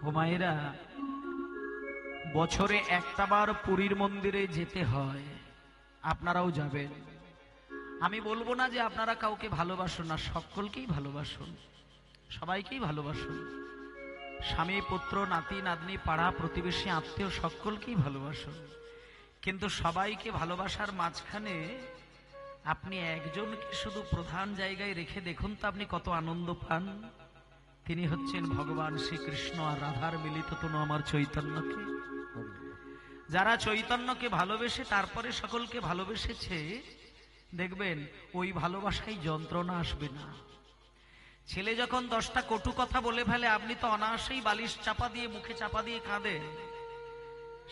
ও মায়েরা, বছরে একটাবার পুরীর মন্দিরে যেতে হয়, আপনারাও যাবেন। আমি বলবো না যে আপনারা কাউকে ভালোবাসুন না, সকলকেই ভালোবাসুন, সবাইকেই ভালোবাসুন। স্বামী, পুত্র, নাতি নাতনি, পাড়া প্রতিবেশী, আত্মীয় সকলকেই ভালোবাসুন। কিন্তু সবাইকে ভালোবাসার মাঝখানে আপনি একজনকে শুধু প্রধান জায়গায় রেখে দেখুন তো আপনি কত আনন্দ পান। তিনি হচ্ছেন ভগবান শ্রীকৃষ্ণ আর রাধার মিলিত তনু আমার চৈতন্যকে। যারা চৈতন্যকে ভালোবেসে তারপরে সকলকে ভালোবেসেছে, দেখবেন ওই ভালোবাসায় যন্ত্রণা আসবে না। ছেলে যখন 10টা কটু কথা বলে ফেলে, আপনি তো অনায়াসেই বালিশ চাপা দিয়ে, মুখে চাপা দিয়ে কাঁদেন।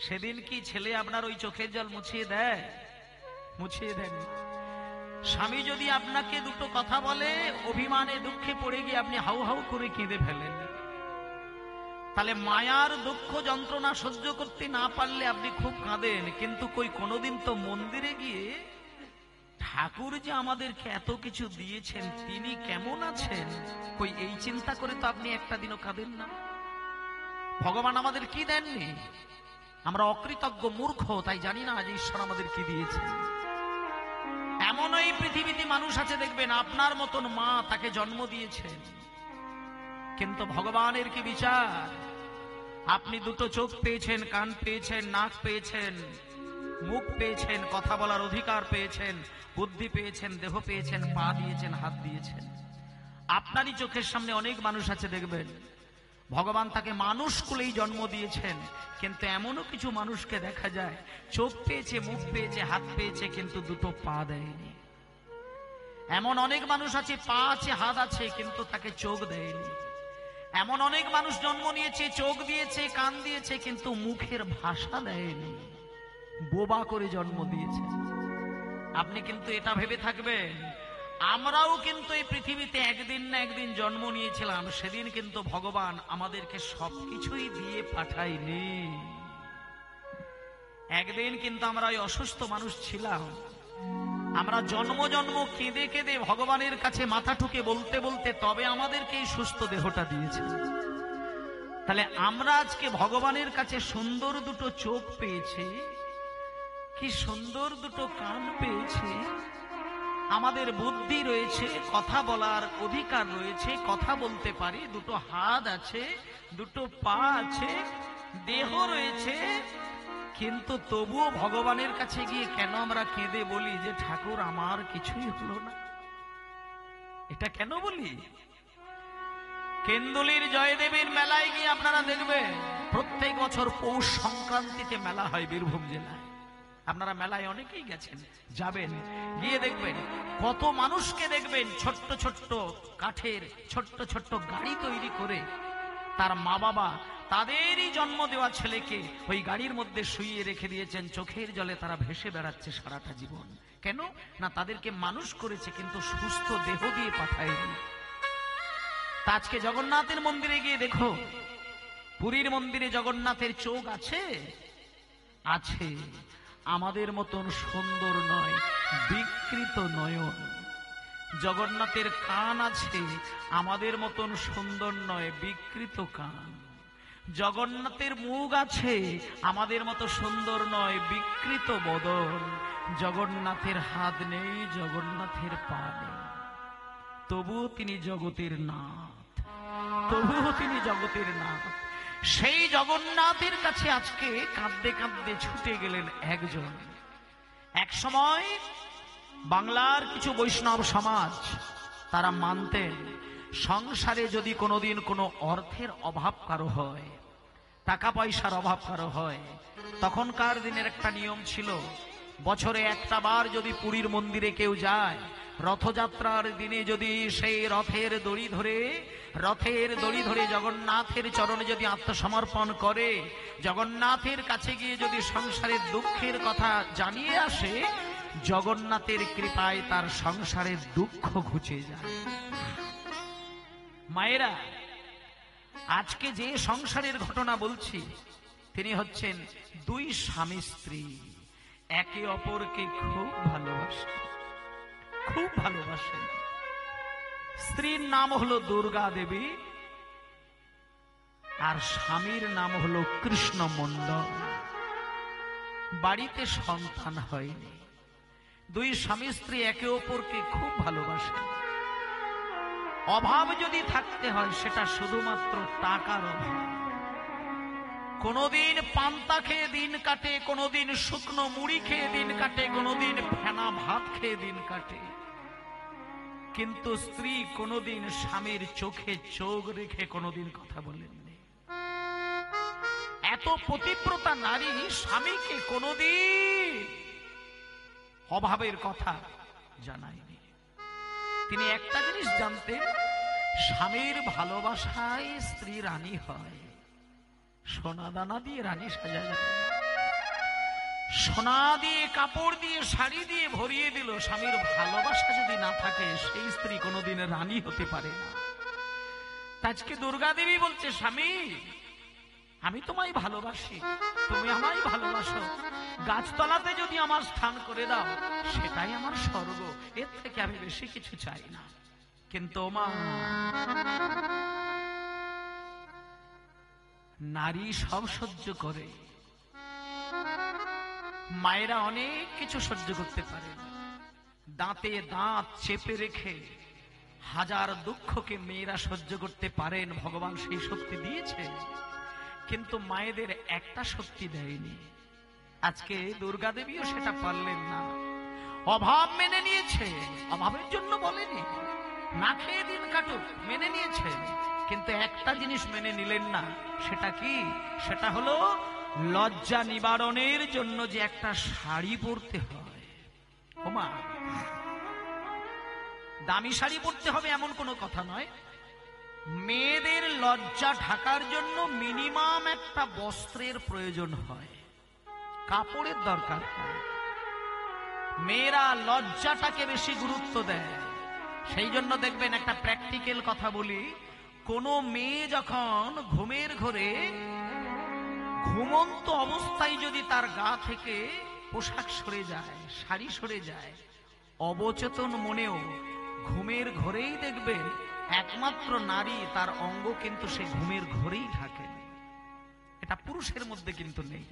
সেদিন কি ছেলে আপনার ওই চোখের জল মুছিয়ে দেয়? মুছিয়ে দেন। স্বামী যদি আপনাকে দুটো কথা বলে, অভিমানে দুঃখে পড়ে গিয়ে আপনি হাউ হাউ করে কেঁদে ফেলেন, তাহলে মায়ার দুঃখ যন্ত্রণা সহ্য করতে না পারলে আপনি খুব কাঁদেন। কিন্তু কই কোনোদিন তো মন্দিরে গিয়ে ঠাকুর যে আমাদেরকে এত কিছু দিয়েছেন, তিনি কেমন আছেন, কই এই চিন্তা করে তো আপনি একটা দিনও কাঁদেন না। ভগবান আমাদের কি দেননি? আমরা অকৃতজ্ঞ মূর্খ, তাই জানি না আজ ঈশ্বর আমাদের কি দিয়েছেন। এমন এই পৃথিবীতে মানুষ আছে দেখবেন আপনার মতন মা তাকে জন্ম দিয়েছেন, কিন্তু ভগবানের কি বিচার? আপনি দুটো চোখ পেয়েছেন, কান পেয়েছেন, নাক পেয়েছেন, মুখ পেয়েছেন, কথা বলার অধিকার পেয়েছেন, বুদ্ধি পেয়েছেন, দেহ পেয়েছেন, পা দিয়েছেন, হাত দিয়েছেন। আপনারই চোখের সামনে অনেক মানুষ আছে দেখবেন ভগবান তাকে মানুষ কুলেই জন্ম দিয়েছেন, কিন্তু এমনও কিছু মানুষকে দেখা যায় চোখ পেয়েছে, মুখ পেয়েছে, হাত পেয়েছে, কিন্তু দুটো পা দেয়নি। এমন অনেক মানুষ আছে পা আছে, হাত আছে, কিন্তু তাকে চোখ দেয়নি। এমন অনেক মানুষ জন্ম নিয়েছে, চোখ দিয়েছে, কান দিয়েছে, কিন্তু মুখের ভাষা দেয়নি, বোবা করে জন্ম দিয়েছে। আপনি কিন্তু এটা ভেবে থাকবেন, আমরাও কিন্তু এই পৃথিবীতে একদিন না একদিন জন্ম নিয়েছিলাম, সেদিন কিন্তু ভগবান আমাদেরকে সবকিছুই দিয়ে পাঠায়নি। একদিন কিন্তু আমরা ওই অসুস্থ মানুষ ছিলাম, আমরা জন্ম জন্ম কেঁদে কেঁদে ভগবানের কাছে মাথা ঠুকে বলতে বলতে তবে আমাদেরকে এই সুস্থ দেহটা দিয়েছেন। তাহলে আমরা আজকে ভগবানের কাছে সুন্দর দুটো চোখ পেয়েছি, কি সুন্দর দুটো কান পেয়েছি, আমাদের বুদ্ধি রয়েছে, কথা বলার অধিকার রয়েছে, কথা বলতে পারি, দুটো হাত আছে, দুটো পা আছে, দেহ রয়েছে, কিন্তু তবুও ভগবানের কাছে গিয়ে কেন আমরা কেঁদে বলি যে ঠাকুর আমার কিছুই হলো না? এটা কেন বলি? কেন্দুলির জয়দেবীর মেলায় গিয়ে আপনারা দেখবেন প্রত্যেক বছর পৌষ সংক্রান্তিতে মেলা হয় বীরভূম জেলায়। আপনারা মেলায় অনেকেই গেছেন, যাবেন, গিয়ে দেখবেন কত মানুষকে দেখবেন ছোট্ট ছোট্ট কাঠের ছোট্ট ছোট্ট গাড়ি তৈরি করে তার মা বাবা তাদেরই জন্ম দেওয়া ছেলেকে ওই গাড়ির মধ্যে শুইয়ে রেখে দিয়েছেন, চোখের জলে তারা ভেসে বেড়াচ্ছে সারাটা জীবন। কেন না? তাদেরকে মানুষ করেছে, কিন্তু সুস্থ দেহ দিয়ে পাঠায়নি। তা আজকে জগন্নাথের মন্দিরে গিয়ে দেখো, পুরীর মন্দিরে জগন্নাথের চোখ আছে, আছে, আমাদের মতন সুন্দর নয়, বিকৃত নয়ন। জগন্নাথের কান আছে, আমাদের মতন সুন্দর নয়, বিকৃত কান। জগন্নাথের মুখ আছে, আমাদের মতো সুন্দর নয়, বিকৃত বদন। জগন্নাথের হাত নেই, জগন্নাথের পা নেই, তবুও তিনি জগতের নাথ, তবুও তিনি জগতের নাথ। সেই জগন্নাথের কাছে আজকে কাঁদতে কাঁদতে ছুটে গেলেন একজন। এক সময় বাংলার কিছু বৈষ্ণব সমাজ তারা মানতেন সংসারে যদি কোনোদিন কোনো অর্থের অভাব কারো হয়, টাকা পয়সার অভাব কারো হয়, তখনকার দিনের একটা নিয়ম ছিল, বছরে একটা বার যদি পুরীর মন্দিরে কেউ যায়, রথযাত্রার দিনে যদি সেই রথের দড়ি ধরে জগন্নাথের চরণে যদি আত্মসমর্পণ করে, জগন্নাথের কাছে গিয়ে যদি সংসারের দুঃখের কথা জানিয়ে আসে, জগন্নাথের কৃপায় তার সংসারের দুঃখ ঘুচে যায়। মায়েরা, আজকে যে সংসারের ঘটনা বলছি, তিনি হচ্ছেন দুই স্বামী স্ত্রী, একে অপরকে খুব ভালোবাসেন, খুব ভালোবাসেন। স্ত্রীর নাম হলো দুর্গা দেবী, আর স্বামীর নাম হলো কৃষ্ণ মণ্ডল। বাড়িতে সন্তান হয়নি, দুই স্বামী স্ত্রী একে অপরকে খুব ভালোবাসে। অভাব যদি থাকতে হয় সেটা শুধুমাত্র টাকার অভাব। কোনদিন পান্তা খেয়ে দিন কাটে, কোনদিন শুকনো মুড়ি খেয়ে দিন কাটে, কোনদিন ফেনা ভাত খেয়ে দিন কাটে, কিন্তু স্ত্রী কোনদিন স্বামীর চোখে চোখ রেখে কোনদিন কথা বলেননি। এত পতিব্রতা নারী স্বামীকে কোনদিন অভাবের কথা জানায়নি। তিনি একটা জিনিস জানতেন, স্বামীর ভালোবাসায় স্ত্রী রানী হয়। সোনা দানা দিয়ে রানী সাজা যাবে না, সোনা দিয়ে কাপড় দিয়ে শাড়ি দিয়ে ভরিয়ে দিল, স্বামীর ভালোবাসা যদি না থাকে সেই স্ত্রী কোনোদিন রানী হতে পারে না। আজকে দুর্গা দেবী বলছে, স্বামী আমি তোমায় ভালোবাসি, তুমি আমায় ভালোবাসো, গাছতলাতে যদি আমার স্থান করে দাও সেটাই আমার স্বর্গ, এর থেকে আমি বেশি কিছু চাই না। কিন্তু মা, নারী সব সহ্য করে, মায়েরা অনেক কিছু সহ্য করতে পারে, দাঁতে দাঁত চেপে রেখে হাজার দুঃখকে মেয়েরা সহ্য করতে পারেন, ভগবান সেই শক্তি দিয়েছে। কিন্তু মায়েদের একটা শক্তি দেয়নি। আজকে দুর্গা দেবীও সেটা পারলেন না। অভাব মেনে নিয়েছে, অভাবের জন্য বলেনি, না খেয়ে দিন কাটুক মেনে নিয়েছেন, কিন্তু একটা জিনিস মেনে নিলেন না। সেটা কি? সেটা হলো লজ্জা নিবারণের জন্য যে একটা শাড়ি পরতে হয়। ওমা, দামি শাড়ি পরতে হবে এমন কোনো কথা নয়, মেয়েদের লজ্জা ঢাকার জন্য মিনিমাম একটা বস্ত্রের প্রয়োজন হয়, কাপড়ের দরকার হয়। মেয়েরা লজ্জাটাকে বেশি গুরুত্ব দেয়। সেই জন্য দেখবেন, একটা প্র্যাকটিক্যাল কথা বলি, কোন মেয়ে যখন ঘুমের ঘরে ঘুমন্ত অবস্থায় যদি তার গা থেকে পোশাক সরে যায়, শাড়ি সরে যায়, অবচেতন মনেও ঘুমের ঘরেই দেখবেন একমাত্র নারী তার অঙ্গ কিন্তু সে ঘুমের ঘরেই ঢাকে। এটা পুরুষের মধ্যে কিন্তু নেই।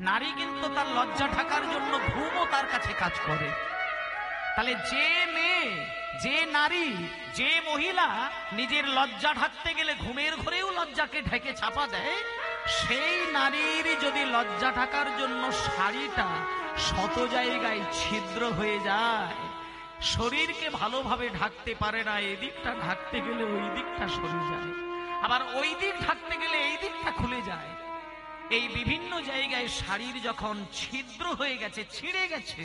নারী কিন্তু তার লজ্জা ঢাকার জন্য ঘুমও তার কাছে কাজ করে। তাহলে যে মেয়ে, যে নারী, যে মহিলা নিজের লজ্জা ঢাকতে গেলে ঘুমের ঘরেও লজ্জাকে ঢেকে চাপা দেয়, সেই নারীর যদি লজ্জা ঢাকার জন্য শাড়িটা শত জায়গায় ছিদ্র হয়ে যায়, শরীরকে ভালোভাবে ঢাকতে পারে না, এই দিকটা ঢাকতে গেলে ওই দিকটা সরে যায়, আবার ওই দিক ঢাকতে গেলে এই দিকটা খুলে যায়। এই বিভিন্ন জায়গায় শাড়ির যখন ছিদ্র হয়ে গেছে, ছিঁড়ে গেছে,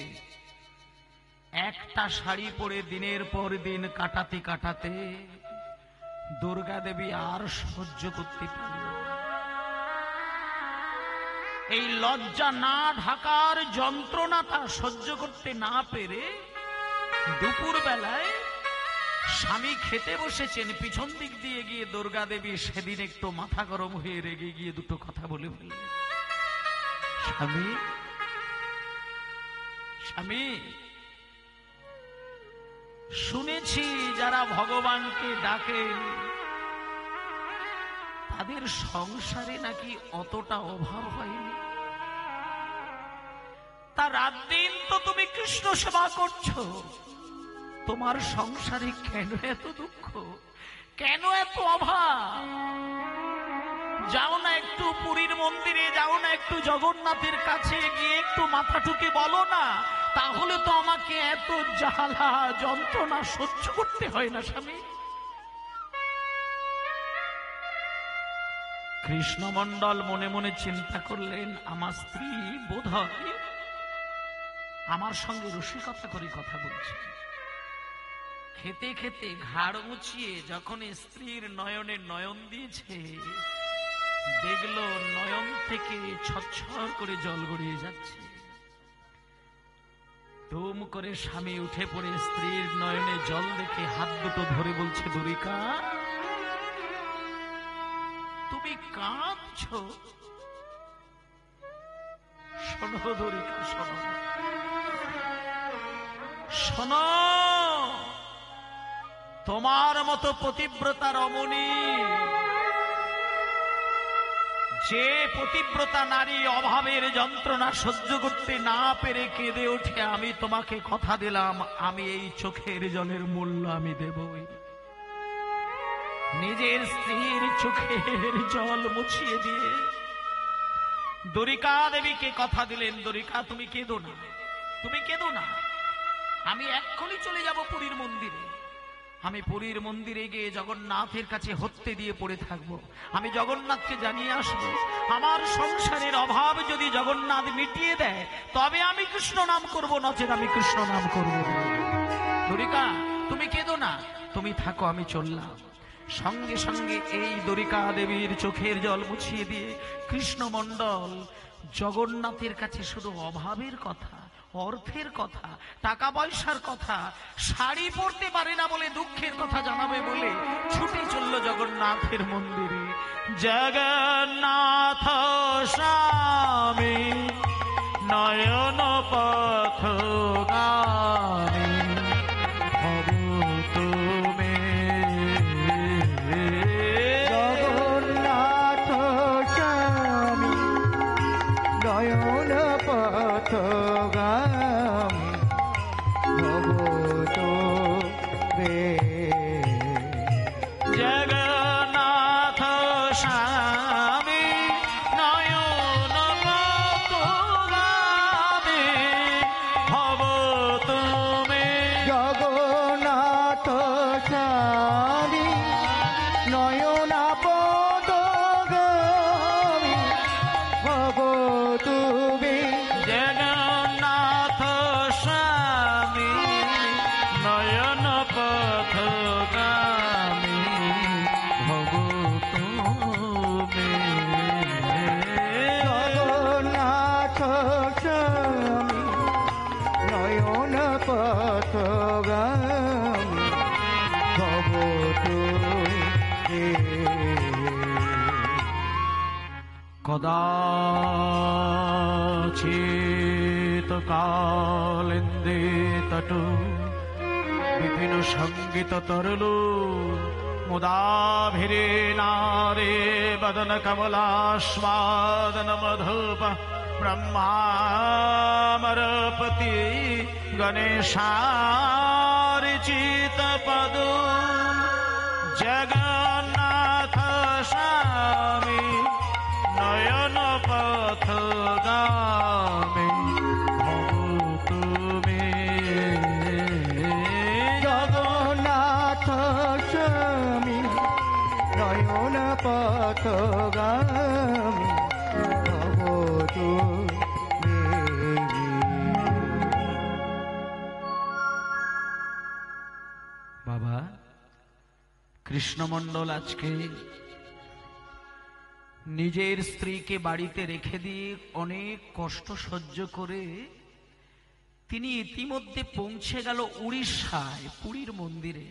একটা শাড়ি পরে দিনের পর দিন কাটাতে কাটাতে দুর্গা দেবী আর সহ্য করতে পারল না। এই লজ্জা না ঢাকার যন্ত্রণাটা সহ্য করতে না পেরে দুপুর বেলায় স্বামী খেতে বসেছেন, পিছন দিক দিয়ে গিয়ে দুর্গা দেবী সেদিন একটু মাথা গরম হয়ে রেগে গিয়ে দুটো কথা বলে ফেললেন। স্বামী, স্বামী, শুনেছি যারা ভগবানকে ডাকে তাদের সংসারে নাকি অতটা অভাব হয়নি। তা রাত দিন তো তুমি কৃষ্ণ সেবা করছো, তোমার সংসারে কেন এত দুঃখ, কেন এত অভাব? যাও না একটু পুরীর মন্দিরে, যাও না একটু জগন্নাথের কাছে গিয়ে একটু মাথা ঠুকে বলো না, তাহলে তো আমাকে এত জ্বালা যন্ত্রণা সহ্য করতে হয় না। স্বামী কৃষ্ণমণ্ডল মনে মনে চিন্তা করলেন, আমার স্ত্রী বোধহয় আমার সঙ্গে রসিকতা করে কথা বলছে। খেতে খেতে ঘাড় মুছিয়ে যখন স্ত্রীর নয়নে নয়ন দিয়েছে, দেখলো নয়ন থেকে ছচ্ছর করে জল গড়িয়ে যাচ্ছে। ধুম করে স্বামী উঠে পড়ে স্ত্রীর নয়নে জল দেখে হাত দুটো ধরে বলছে, দরিকা তুমি কাঁদছো? শোনো দরিকা, শোনো, শোনো, তোমার মতো পতিব্রতা রমণী যে পতিব্রতা নারী অভাবের যন্ত্রণা সহ্য করতে না পেরে কেঁদে ওঠে, আমি তোমাকে কথা দিলাম, আমি এই চোখের জলের মূল্য আমি দেবই। নিজের স্ত্রীর চোখের জল মুছিয়ে দিয়ে দ্বারিকা দেবীকে কথা দিলেন, দ্বারিকা তুমি কেঁদো না, তুমি কেঁদো না, আমি এক্ষুনি চলে যাব পুরীর মন্দিরে। আমি পুরীর মন্দিরে গিয়ে জগন্নাথের কাছে হত্যে দিয়ে পড়ে থাকবো। আমি জগন্নাথকে জানিয়ে আসবো, আমার সংসারের অভাব যদি জগন্নাথ মিটিয়ে দেয় তবে আমি কৃষ্ণ নাম করব, নচেত আমি কৃষ্ণ নাম করব না। দ্বারিকা তুমি কেঁদো না, তুমি থাকো, আমি চললাম। সঙ্গে সঙ্গে এই দ্বারিকা দেবীর চোখের জল মুছিয়ে দিয়ে কৃষ্ণমণ্ডল জগন্নাথের কাছে শুধু অভাবের কথা, অর্থের কথা, টাকা পয়সার কথা, শাড়ি পরতে পারে না বলে দুঃখের কথা জানাবে বলে ছুটে চলল জগন্নাথের মন্দিরে। জগন্নাথ স্বামী নয়ন পথগামী ভব তুমি। জগন্নাথ স্বামী নয়ন পথগামী ভব তুমি। জগন্নাথ স্বামী নয়ন পথগামী ভব তুমি। জগন্নাথ স্বামী নয়ন পথগামী ভব তুমি। জগন্নাথ স্বামী নয়ন পথগামী ভব তুমি। জগন্নাথ স্বামী নয়ন পথগামী ভব তুমি। কদাচিৎ কালিন্দে তটু বিপিন সঙ্গীত তরলু মুদাভিরে নারে বদন কমলাস্বাদন মধুপ ব্রহ্মামরপতি গণেশারিচিত পদু। জগন্নাথ স্বামী নয়ন পথগামী ভব তুমি। জগন্নাথ স্বামী নয়ন পথগামী ভব তুমি। বাবা কৃষ্ণমণ্ডল আজকে নিজের স্ত্রীকে বাড়িতে রেখে দিয়ে অনেক কষ্ট সহ্য করে তিনি ইতিমধ্যে পৌঁছে গেল উড়িষ্যায় পুরীর মন্দিরে।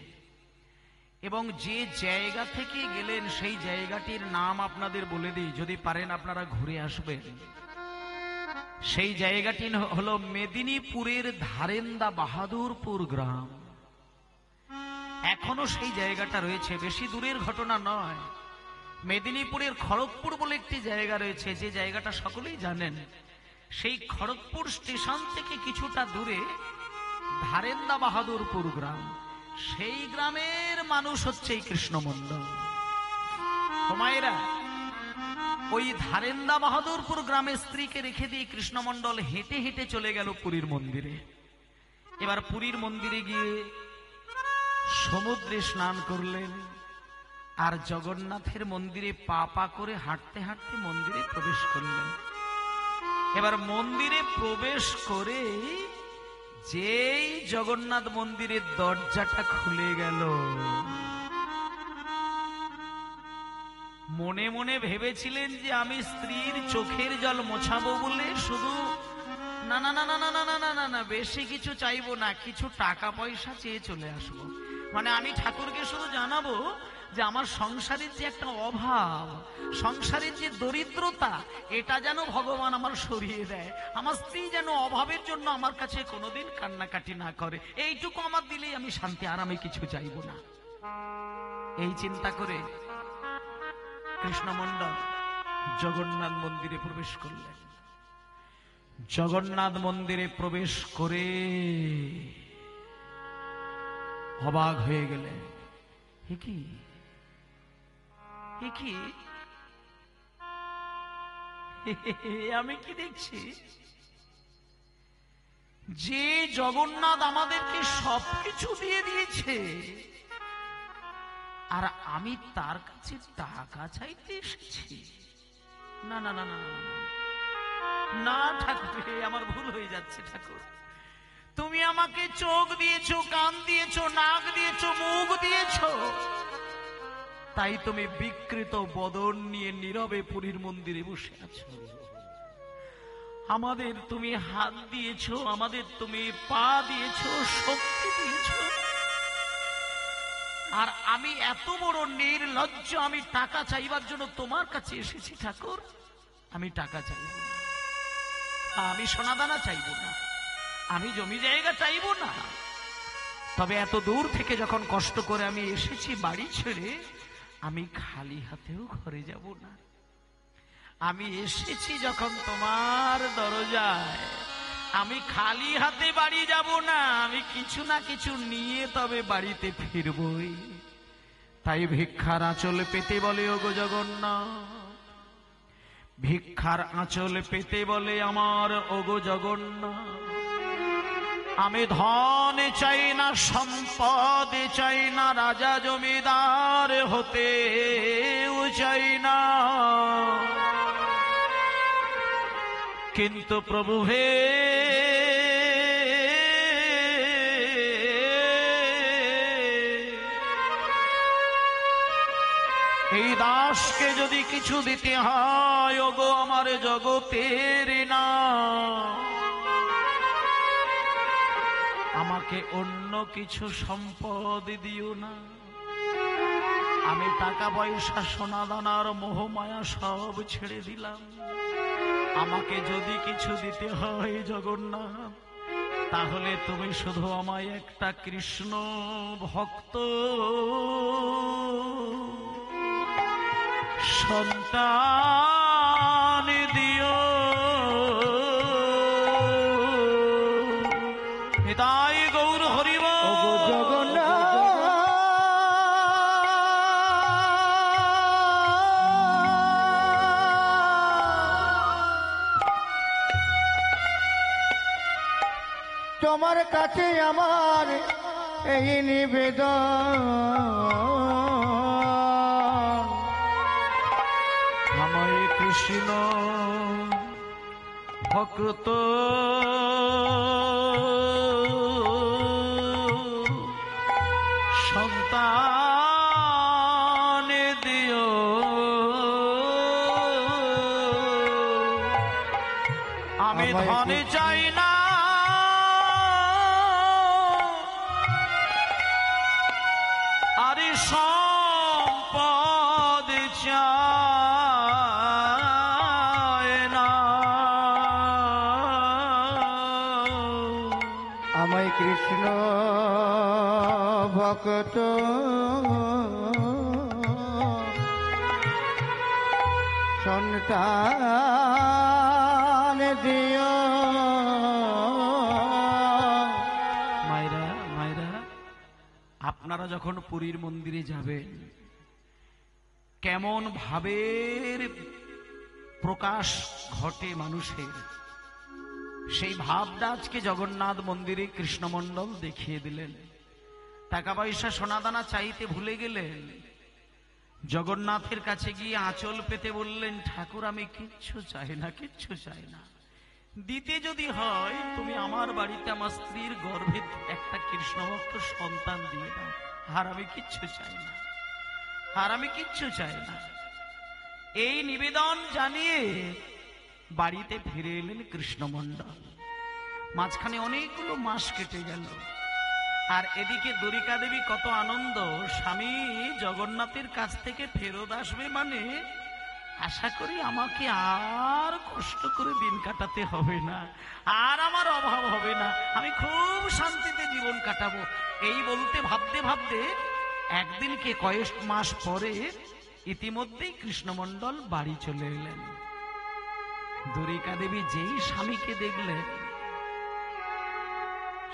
এবং যে জায়গা থেকে গেলেন সেই জায়গাটির নাম আপনাদের বলে দিই, যদি পারেন আপনারা ঘুরে আসবেন। সেই জায়গাটি হলো মেদিনীপুরের ধারেন্দা বাহাদুরপুর গ্রাম। এখনো সেই জায়গাটা রয়েছে, বেশি দূরের ঘটনা নয়। মেদিনীপুরের খড়গপুর বলে একটি জায়গা রয়েছে, যে জায়গাটা সকলেই জানেন। সেই খড়গপুর স্টেশন থেকে কিছুটা দূরে ধারেন্দা বাহাদুরপুর গ্রাম, সেই গ্রামের মানুষ হচ্ছে এই কৃষ্ণমণ্ডল। মায়েরা, ওই ধারেন্দা বাহাদুরপুর গ্রামে স্ত্রীকে রেখে দিয়ে কৃষ্ণমণ্ডল হেঁটে হেঁটে চলে গেল পুরীর মন্দিরে। এবার পুরীর মন্দিরে গিয়ে সমুদ্রে স্নান করলেন, আর জগন্নাথের মন্দিরে পা পা করে হাঁটতে হাঁটতে মন্দিরে প্রবেশ করলেন। এবার মন্দিরে প্রবেশ করে যেই জগন্নাথ মন্দিরের দরজাটা খুলে গেল, মনে মনে ভেবেছিলেন যে আমি স্ত্রীর চোখের জল মোছাবো বলে শুধু না না না না না না না না না বেশি কিছু চাইবো না, কিছু টাকা পয়সা চেয়ে চলে আসবো। মানে আমি ঠাকুরকে শুধু জানাবো যে আমার সংসারের যে একটা অভাব, সংসারের যে দরিদ্রতা, এটা যেন ভগবান আমার সরিয়ে দেয়। আমার স্ত্রী যেন অভাবের জন্য আমার কাছে কোনোদিন কান্নাকাটি না করে, এইটুকু আমার দিলেই আমি শান্তি, আর আমি কিছু চাইবো না। এই চিন্তা করে কৃষ্ণমণ্ডল জগন্নাথ মন্দিরে প্রবেশ করলেন। জগন্নাথ মন্দিরে প্রবেশ করে অবাক হয়ে গেলেন। এ কি, এ কি, আমি কি দেখছি? যে জগন্নাথ আমাদেরকে সবকিছু দিয়ে দিয়েছে, আর আমি তার কাছে টাকা চাইতে এসেছি? না না না না না না ঠাকুর, আমার ভুল হয়ে যাচ্ছে ঠাকুর। তুমি আমাকে চোখ দিয়েছো, কান দিয়েছো, নাক দিয়েছো, মুখ দিয়েছো, তাই তুমি বিকৃত বদন নিয়ে নীরবে পুরীর মন্দিরে বসে আছো। আমাদের তুমি হাত দিয়েছো, আমাদের তুমি পা দিয়েছো, শক্তি দিয়েছো, আর আমি এত বড় নির্লজ্জ, আমি টাকা চাইবার জন্য তোমার কাছে এসেছি ঠাকুর। আমি টাকা চাইব না, আমি সোনাদানা চাইব না, আমি জমি জায়গা চাইব না, তবে এত দূর থেকে যখন কষ্ট করে আমি এসেছি বাড়ি ছেড়ে, আমি খালি হাতেও ঘরে যাব না। আমি এসেছি যখন তোমার দরজায়, আমি খালি হাতে বাড়ি যাব না, আমি কিছু না কিছু নিয়ে তবে বাড়িতে ফিরবই। তাই ভিক্ষার আঁচল পেতে বলে ওগো জগন্নাথ, ভিক্ষার আঁচল পেতে বলে আমার ওগো জগন্নাথ। আমি ধন চাই না, সম্পদ চাই না, রাজা জমিদার হতে চাই না, কিন্তু প্রভু হে, এই দাসকে যদি কিছু দিতে হয়, ওগো আমার জগতের না, আমাকে অন্য কিছু সম্পদ দিও না। আমি টাকা পয়সা সোনা দানার মোহমায়া সব ছেড়ে দিলাম। আমাকে যদি কিছু দিতে হয় জগন্নাথ, তাহলে তুমি শুধু আমায় একটা কৃষ্ণ ভক্ত সন্তান দিও। নিতাই গৌর হরিব। ওগো জগন্নাথ, তোমার কাছে আমার এই নিবেদন, আমায় কৃষ্ণ ভক্ত সন্তান দিও। আমি ধনে চাই না, আরে সম্পদ চাই না, আমায় কৃষ্ণ ভক্ত সন্তান দিও। মায়েরা মায়েরা, আপনারা যখন পুরীর মন্দিরে যাবেন, কেমন ভাবের প্রকাশ ঘটে মানুষের, সেই ভাবটা আজকে জগন্নাথ মন্দিরে কৃষ্ণমণ্ডল দেখিয়ে দিলেন। টাকা পয়সা সোনাদানা চাইতে ভুলে গেলেন, জগন্নাথের কাছে গিয়ে আঁচল পেতে বললেন, ঠাকুর আমি কিচ্ছু চাই না, কিচ্ছু চাই না, দিতে যদি হয় তুমি আমার বাড়িতে আমার স্ত্রীর গর্ভে একটা কৃষ্ণভক্ত সন্তান দিয়ে দাও, আর আমি কিচ্ছু চাই না, আর আমি কিচ্ছু চাই না। এই নিবেদন জানিয়ে বাড়িতে ফিরে এলেন কৃষ্ণমণ্ডল। মাঝখানে অনেকগুলো মাস কেটে গেল, আর এদিকে দ্বারিকা দেবী কত আনন্দ, স্বামী জগন্নাথের কাছ থেকে ফেরত আসবে মানে আশা করি আমাকে আর কষ্ট করে দিন কাটাতে হবে না, আর আমার অভাব হবে না, আমি খুব শান্তিতে জীবন কাটাবো। এই বলতে ভাবতে ভাবতে একদিনকে কয়েক মাস পরে ইতিমধ্যেই কৃষ্ণমণ্ডল বাড়ি চলে এলেন। দ্বারিকা দেবী যেই স্বামীকে দেখলেন,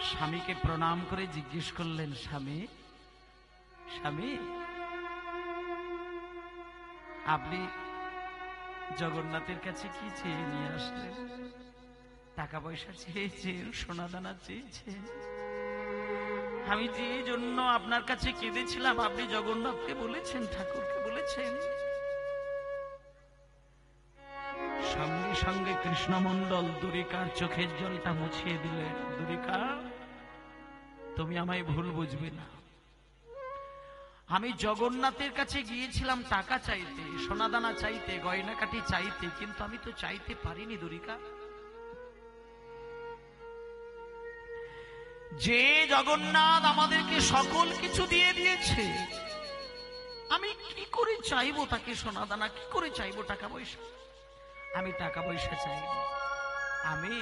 স্বামীকে প্রণাম করে জিজ্ঞেস করলেন, স্বামী স্বামী, আপনি জগন্নাথের কাছে কি চেয়ে নিয়ে আসলেন? টাকা পয়সা চেয়েছেন, সোনাদানা চেয়েছেন? আমি যে জন্য আপনার কাছে কেঁদেছিলাম, আপনি জগন্নাথকে বলেছেন, ঠাকুরকে বলেছেন? সঙ্গে সঙ্গে কৃষ্ণমণ্ডল দ্বারিকার চোখের জলটা মুছিয়ে দিলেন। দ্বারিকা, তুমি আমায় ভুল বুঝবে না। আমি জগন্নাথের কাছে গিয়েছিলাম টাকা চাইতে, সোনাদানা চাইতে, গয়নাকাটি চাইতে, কিন্তু আমি তো চাইতে পারিনি দ্বারিকা। যে জগন্নাথ আমাদেরকে সকল কিছু দিয়ে দিয়েছে, আমি কি করে চাইবো তাকে সোনাদানা, কি করে চাইবো টাকা পয়সা? আমি টাকা পয়সা চাইনি। আমি,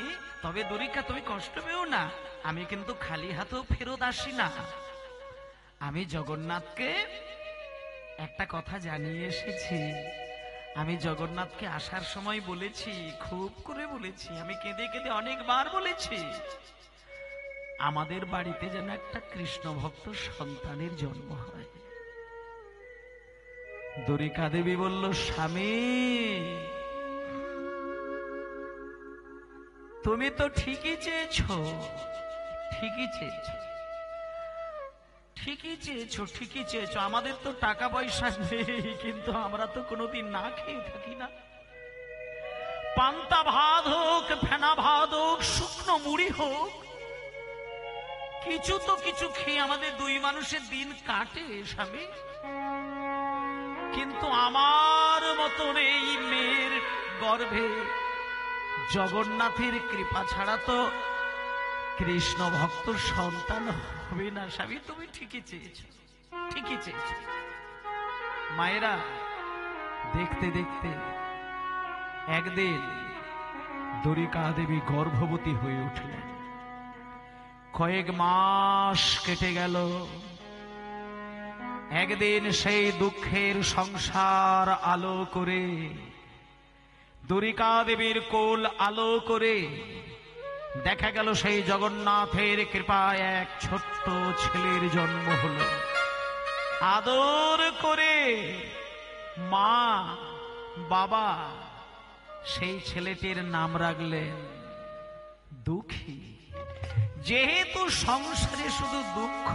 তবে দ্বারিকা তুমি কষ্ট পেও না, আমি কিন্তু খালি হাতেও ফেরত আসি না। আমি জগন্নাথকে একটা কথা জানিয়ে এসেছি। আমি জগন্নাথকে আসার সময় বলেছি, খুব করে বলেছি, আমি কেঁদে কেঁদে অনেকবার বলেছি, আমাদের বাড়িতে যেন একটা কৃষ্ণ ভক্ত সন্তানের জন্ম হয়। দ্বারিকা দেবী বলল, স্বামী তুমি তো ঠিকই চেয়েছো, ঠিকই চেয়েছো, ঠিকই চেয়েছো, ঠিকই চেয়েছো। আমাদের তো টাকা পয়সা নেই, কিন্তু আমরা তো কোনোদিন না খেয়ে থাকি না। পান্তা ভাত হোক, ফেনা ভাত হোক, শুকনো মুড়ি হোক, কিছু তো কিছু খেয়ে আমাদের দুই মানুষের দিন কাটে স্বামী। কিন্তু আমার মতন এই মেয়ের গর্ভে জগন্নাথের কৃপা ছাড়া তো কৃষ্ণ ভক্ত সন্তান হবে না। স্বামী তুমি ঠিকই চেয়েছো, ঠিকই চেয়েছো। মায়েরা, দেখতে দেখতে একদিন দ্বারিকা দেবী গর্ভবতী হয়ে উঠলেন। কয়েক মাস কেটে গেল। একদিন সেই দুঃখের সংসার আলো করে, দ্বারিকা দেবীর কোল আলো করে দেখা গেল সেই জগন্নাথের কৃপায় এক ছোট্ট ছেলের জন্ম হলো। আদর করে মা বাবা সেই ছেলেটির নাম রাখলেন দুঃখী। যেহেতু সংসারে শুধু দুঃখ,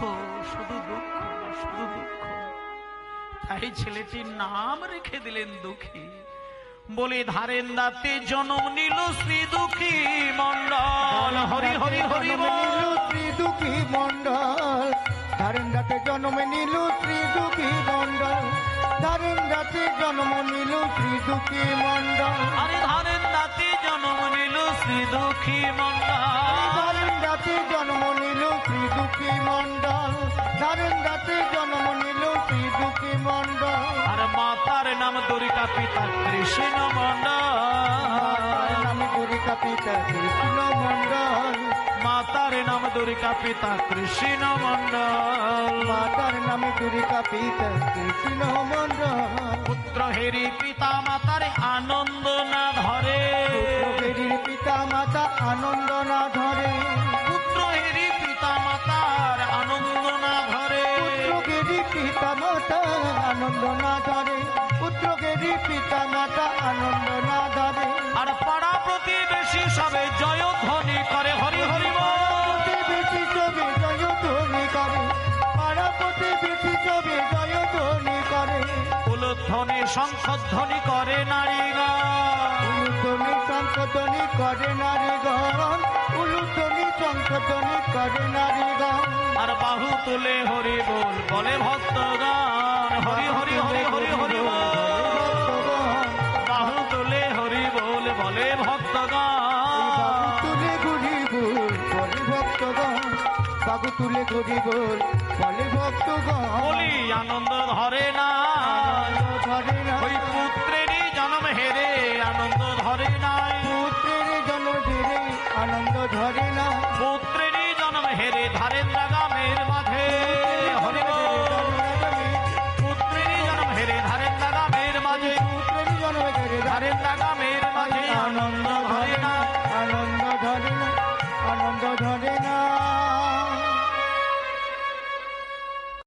শুধু দুঃখ, শুধু দুঃখ, তাই ছেলেটির নাম রেখে দিলেন দুঃখী। বলে ধারেন দাতে জন্ম নিল শ্রী দুঃখী মন্ডল। হরি হরি হরি বল। শ্রী দুঃখী মন্ডল, ধারেন দাতে জন্ম নিল শ্রী দুঃখী মন্ডল, ধারেন দাতে জন্ম নিল শ্রী দুঃখী মন্ডল। আরে ধারেন দাতে জন্ম নিল শ্রী দুঃখী মন্ডল, ধারেন দাতে জন্ম নিল শ্রী দুঃখী মন্ডল, ধারেন দাতে জন্ম নিল শ্রী দুঃখী মন্ডল। আর মাতার নাম দ্বারিকা, পিতা কৃষ্ণ মন্ডল। নাম দ্বারিকা, পিতা কৃষ্ণ মন্ডল, মাতার নাম দ্বারিকা, পিতা কৃষ্ণ মন্ডল। মাতার নাম দ্বারিকা, পিতা কৃষ্ণ মন্ডল। পুত্র হেরি পিতা মাতার আনন্দ না ধরে, পুত্রের পিতা মাতা আনন্দ না ধরে, পুত্র হেরি পিতা মাতার আনন্দ না ধরে। পুত্রকেরই পিতা মাতা আনন্দ না ধরে, পুত্রকেরই পিতা মাতা আনন্দ না ধরে। আর পাড়া প্রতিবেশী সবে জয়ধ্বনি করে হরি হরি বল। প্রতিবেশী সবে জয়ধ্বনি করে, পাড়া প্রতিবেশী সবে জয়ধ্বনি করে। উলুধ্বনি শঙ্খধ্বনি করে নারীগণ, উলুধ্বনি শঙ্খধ্বনি করে নারীগণ, উলুধ্বনি শঙ্খধ্বনি করে নারীগণ। আর বাহু তুলে হরি বল বলে ভক্তগণ, হরি হরি হরি হরি হরি বল। বাহু তুলে হরি বল বলে ভক্তগণ, তুলে ঘুরি বল বলে ভক্তগণ, বাবু তুলে ঘুরি বল বলে ভক্তগণ। বলি আনন্দ ধরে না, ধরে না, ওই পুত্রেরই জন্ম হেরে আনন্দ ধরে নাই। পুত্রের জন্ম ধরে আনন্দ ধরে না, পুত্রেরই জন্ম হেরে ধারেন দাগা